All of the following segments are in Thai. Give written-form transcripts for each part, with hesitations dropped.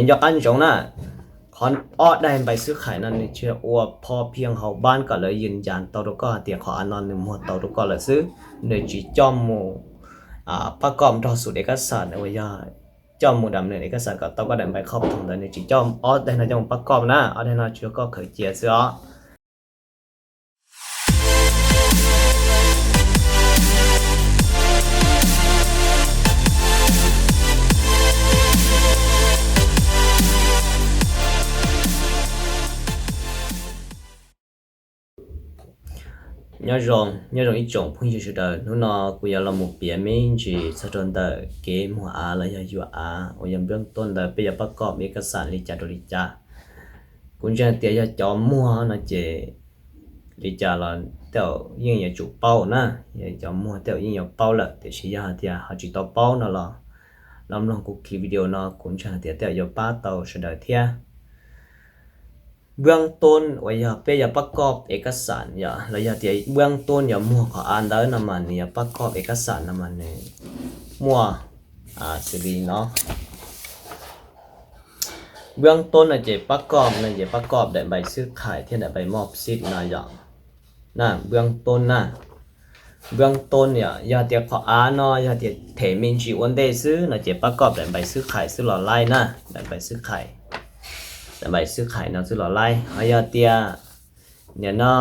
ยกอันจงน่ะคอนอ้อได้ไปซื้อขายนั่นนี่เชื่อว่าพอเพียงเขาบ้านก็เลยยืนยันตัวก็เตียขออันนอนหนึ่งหมดตัวก็เลยซื้อเดี๋ยวจีจอมหมูประกอบต่อสูตรเอกสารเอาไว้ย่าจอมหมูดำเนินเอกสารก็ตัวก็ได้ไปครอบทำแต่ในจีจอมอ้อได้นะจงประกอบนะอ้อได้นะเชื่อก็เคยเจียเสือnhớ rong ít chồng phong như đời nó cũng là một biển mình chỉ sau đó đời cái mùa là giờ ở giờ bên tuần đời bây giờ bắt cọp mấy cái sản lý trả cũng chẳng tiền giờ cho mua nó chỉ lý trả là theo những nhà chủ bao nè giờ cho mua theo những nhà bao là để sử dụng thì họ chỉ tao bao nó là làm lòng cuộc kỳ video nó cũng chẳng tiền theo giờ ba tàu sẽ đời theoเบื้องต้นว่าอย่าไปอย่าประกอบเอกสารอย่าแล้วอย่าที่เบื้องต้นอย่ามัวขออ่านได้น้ำมันเนี่ยประกอบเอกสารน้ำมันเนี่ยมัวสิริเนาะเบื้องต้นน่ะจะประกอบน่ะจะประกอบได้ใบซื้อขายที่ได้ใบมอบสิทธิ์นะอย่างน่ะเบื้องต้นน่ะเบื้องต้นเนี่ยอย่าที่ขออ่านเนาะอย่าที่เทมินจีวันเดซื้อน่ะจะประกอบได้ใบซื้อขายซื้อหล่อไล่นะได้ใบซื้อขายแต่ใบซื้อขายnóซื้อหล่อไล่họ giờ tiaเนี่ยnó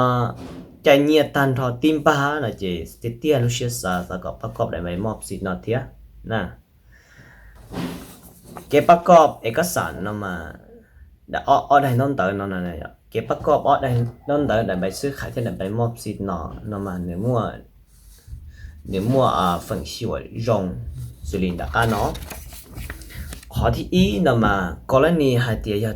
chạy nhiệt tan thọ tim ba là chỉ tia lúc xưa sa cóประกอบได้ใบมอบสิทธิ์เนาะเทียนะเก็บประกอบเอกสารเนาะมาได้อ้อได้น้องเต๋อเนาะเนี่ยเก็บประกอบอ้อได้น้องเต๋อได้ใบซื้อขายที่ได้ใบมอบสิทธิ์เนาะมาเนี่ยมั่วphần siêu rongสุรินทร์ดาเนาะขอที่อีเนาะมากรณีหาเตีย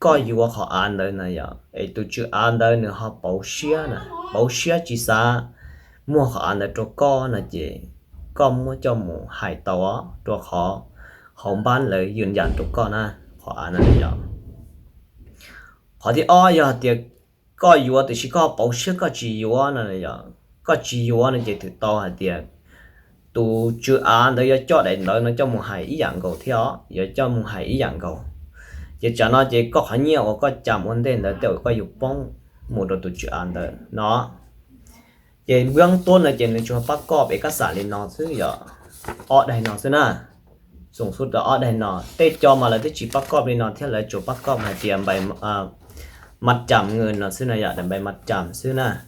ก็อยู่ว่าเขาอ่านได้นะอย่าไอ้ตัวชื่ออ่านได้เนี่ยเขาเป่าเชียนะเป่าเชียจีซ่ามั่วเขาอ่านได้ตัวก็นะเจก็มั่วเจ้าหมูหายตัวตัวเขาของบ้านเลยยืนยันตัวก็นะเขาอ่านนั่นอย่าพอที่อ้ออย่าเดี๋ยวก็อยู่ว่าแต่ชิก็เป่าเชียก็จีอยู่ว่านั่นอย่าก็จีอยู่ว่านั่นเจถือต่อหาเดี๋ยวตัวชื่ออ่านได้อย่าจ่อได้เลยนะเจ้าหมูหายอีอย่างเก่าเที่ยวอย่าเจ้าหมูหายอีอย่างเก่าchỉ cho nó chỉ có khá nhiều có chậm vấn đề là đều có dục bóng một đồ tụi chuyện đó nó chỉ บื้องต้นlà chỉ nên cho bắt cọpเอกสารlên nó chứ giờ ở đây nó chứ naสูงสุดlà ở đây nó tết cho mà là tết chỉ bắt cọp lên nó thế là chỗ bắt cọp là tiền bài mặt chậm người nó chứ na giờ để bài mặt chậm chứ na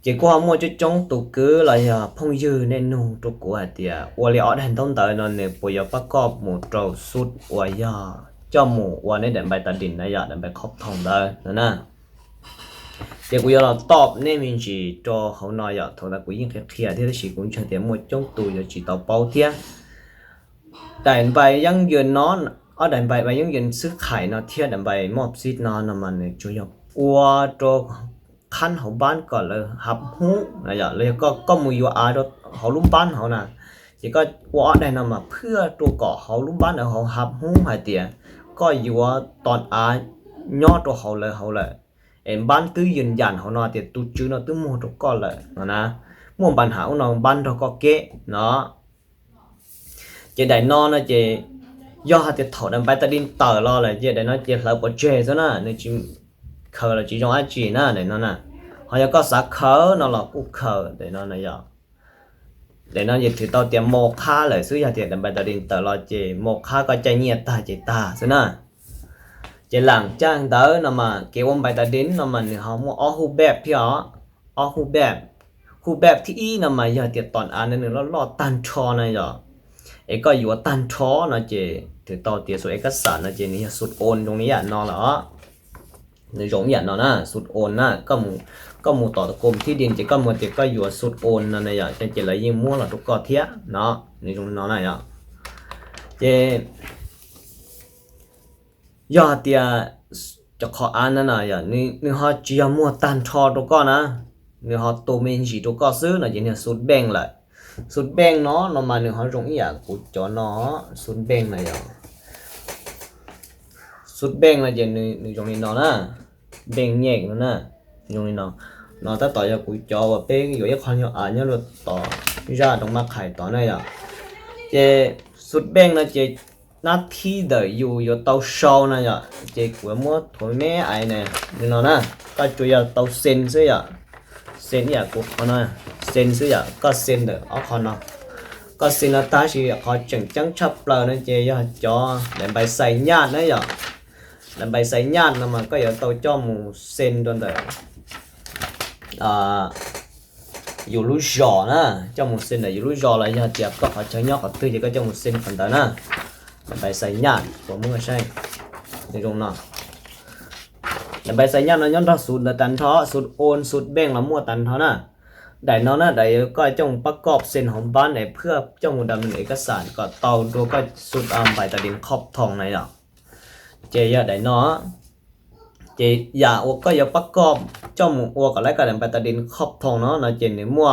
chỉ qua mua cho trong tụ cứ là giờ phong dư nên nung tụ của thì ở đây ở đây thông tới nó này bây giờ bắt cọp một trâu sút ở giờ cho mùวันนี้เดินไปตัดดินนะอย่าเดินไปครบทองได้นะเดี๋ยวกูจะตอบเนี่ยมันจีจอเขาหน่อยอย่าทางนั้นกูยิ่งเครียดที่จะฉีกกูเฉยๆหมดจ้องตัวจะจีต่อเป้าเทียเดินไปยังยืนนอนเดินไปยังยืนซื้อไข่เนาะเทียเดินไปมอบซีดนอนน้ำมันเนี่ยจุยวัวตัวขั้นเขาบ้านก่อนเลยหับหูนะอย่าเลยก็มืออยู่ตัวเขาลุ้มบ้านเขานะchỉ cóว่าได้นำมาเพื่อตัวเกาะเขาลุ้มบ้านเขาหับหูหายเตียก็อยู่ว่าตอนย่อตัวเขาเลยเอ็มบ้านตื้อยืนยันเขาเนาะเตียตุจื้อเนาะตื้อมัวตัวก็เลยนะมัวปัญหาของน้องบ้านเราก็เกะเนาะจะได้นอนนะจะย่อเตียถอดไปตะดินเต๋อรอเลยจะได้นอนจะเราปวดเจ็บซะนะเนี่ยจิเคยเลยจีจงอาจีนะเดี๋ยวนั่นน่ะเขาจะก็สักเคยนอนหลับกูเคยเดี๋ยวนั่นนะย่อđể nó dịch thì tao tiệm một kha lại xứ nhà thiệt đầm bài tao điện tao lo chỉ một kha có chạy nhiệt ta chỉ ta xứ na chỉ làng trang tới nó mà kiểu ông bài tao đến nó mà họ mua ở khu bẹp thì họ ở khu bẹp thì nó mà giờ thiệt toàn ăn nên nó lo tan cho này rồi ấy cóอยู่tan cho nó chỉ thì tao tiệt số เอกสารnó chỉนี่สุดโอนตรงนี้อ่ะนอนเหรอในโรงเรียนเนาะนะสุดโอนนะก็มูต่อกรมที่ดินจะก็มูจะก็อยู่สุดโอนนั่นน่ะจะเลยยิ่งมั่วละทุกกอเทียเนาะในตรงนั้นน่ะจะยอดเตียจะขออ่านนั่นน่ะนี่เขาจะมั่วตันทอทุกกอนะนี่เขาตัวเมนจีทุกกอซื้อน่ะจะเนี่ยสุดแบ่งเลยสุดแบ่งเนาะเรามาเนี่ยเขาตรงนี้อ่ะกูจอเนาะสุดแบ่งน่ะสุดแบ่งน่ะจะนี่ตรงนี้เนาะนะแบ่งแยกนะตรงนี้เนาะnó ta tỏi cho cùi chó và bênอยู่cái con nhỏ nhá rồi tỏ ra trong mặt khải tỏ này à chế sút beng là chế nát thi đời dù tàu sâu nè nhở chị của mua thổi mẹ ai nè nên nó nè có chủ yếu tàu sen chứ nhở sen nhở của con nè sen chứ nhở có sen được ở con nó có sen là ta chỉ họ chẳng chấp lời nên chị cho để bài xài nhạt đấy nhở làm bài xài nhạt mà có yếu tàu cho một sen đơn đấy dù lúa giò nè trong một sen này dù lúa giò là giờ tiệp có họ chơi nhóc họ tươi chỉ có trong một sen phần đó nè làm bài xài nhạt của mua xay thì dùng nào làm bài xài nhạt nó nhón ra sụt là tàn thó sụt ôn sụt beng là mua tàn thó nè đại nó nè đại có trongประกอบเส้นของบ้านเนี่ยเพื่อเจ้าหมูดำเป็นเอกสารก็เตาตัวก็สุดใบตะดินขอบทองไหนหรอเจียđại nóเจียอ้วก็อย่าประกอบเจ้าหมูอ้วก็ไล่กันใบตะดินขอบทองเนาะนะเจนในมั่ว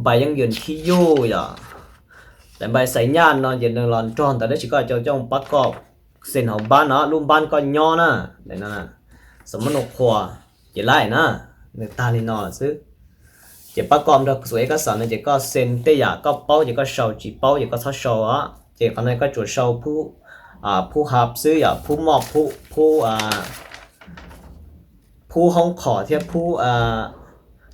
ใบยังยืนขี้ยู่อย่าแต่ใบใส่ย่านเนาะเย็นร้อนจอนแต่ได้ชิก็เจ้าจ้องประกอบเส้นของบ้านเนาะรุ่มบ้านก็ย่อนะđại nó nèสมมติขวาเจียไล่นะในตาลีนอซื้อchỉ bắt con được số cái sản này chỉ có sen tây giả có bao chỉ có sầu chỉ bao chỉ có tháo sầu á chỉ còn này có chuột sầu pu hạp xứ giả pu mọc pu hong khỏ theo pu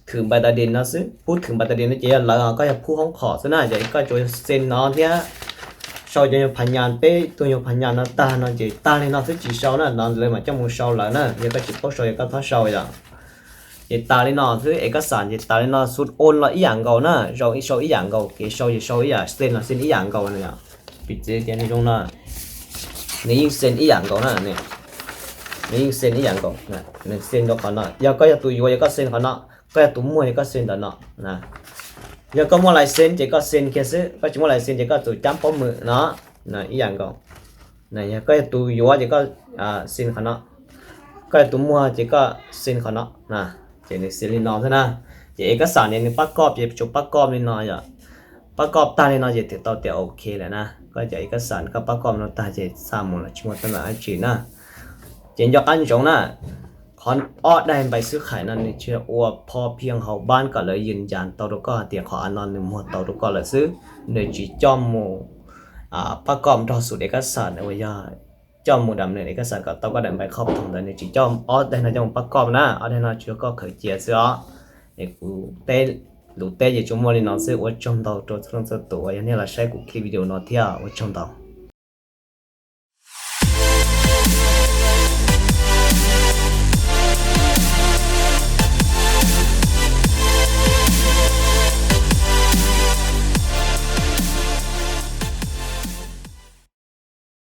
thử bài tài điện nó xứ pu thử bài tài điện nó chỉ là có pu hong khỏ xứ này chỉ có chuột sen nó theo sau cho phản nhàn pe tôi nhiều phản nhàn nó ta nó chỉ ta nên nó sẽ chỉ sầu nó lên mà trong một sầu lại nè chỉ có chỉ có sầu chỉ có tháo sầu vậy chỉ ta lên nó thứ ếch sản chỉ ta lên nó sút ôn là ý dạng cầu nè rồi ý sâu ý dạng cầu cái sâu chỉ sâu ý à sen là sen ý dạng cầu này nhở bị chế cái này trong nè nếu sen ý dạng cầu nè này nếu sen ý dạng cầu nè nên sen đó còn nè giờ có tụi vô có sen còn nè có tụi mua có sen đó nè giờ có mua lại sen chỉ có sen kia chứ có chỉ mua lại sen chỉ có tụi chấm bóng mực nó nè ý dạng cầu này giờ có tụi vô chỉ có sen còn nè có tụi mua chỉ có sen còn nè nè chỉ nên xử lý nó thôi na chỉเอกสารเนี่ยประกอบจะจุดประกอบนี่น้อยอ่ะประกอบตาเนี่ยน้อยจะติดต่อเดี๋ยวโอเคเลยนะก็จะเอกสารก็ประกอบเราตาจะสามหมดละชิมว่าตั้งแต่จีนะเจนยกอันจงนะคอนอ้อได้ไปซื้อขายนั่นนี่เชื่อว่าพอเพียงเขาบ้านก็เลยยืนยันตัวก็เดี๋ยวขออันนอนหนึ่งหมดตัวก็เลยซื้อเดี๋ยวจีจอมโมประกอบต่อสูตรเอกสารเอาไว้ย่าจอมหมูดำเนี่ยเอกสารก็ต้องก็เดินไปครอบทองแต่ในจีจอมได้นะจงประกอบนะได้นะชื่อก็เคยเจียซื้อเอกกูเต้หลุดเต้จะจมวันนี้น้องซื้อว่าจมดาวตัวทั้งตัวอย่างนี้เราใช้กูคลิปวิดีโอน้องเที่ยวว่าจมดาว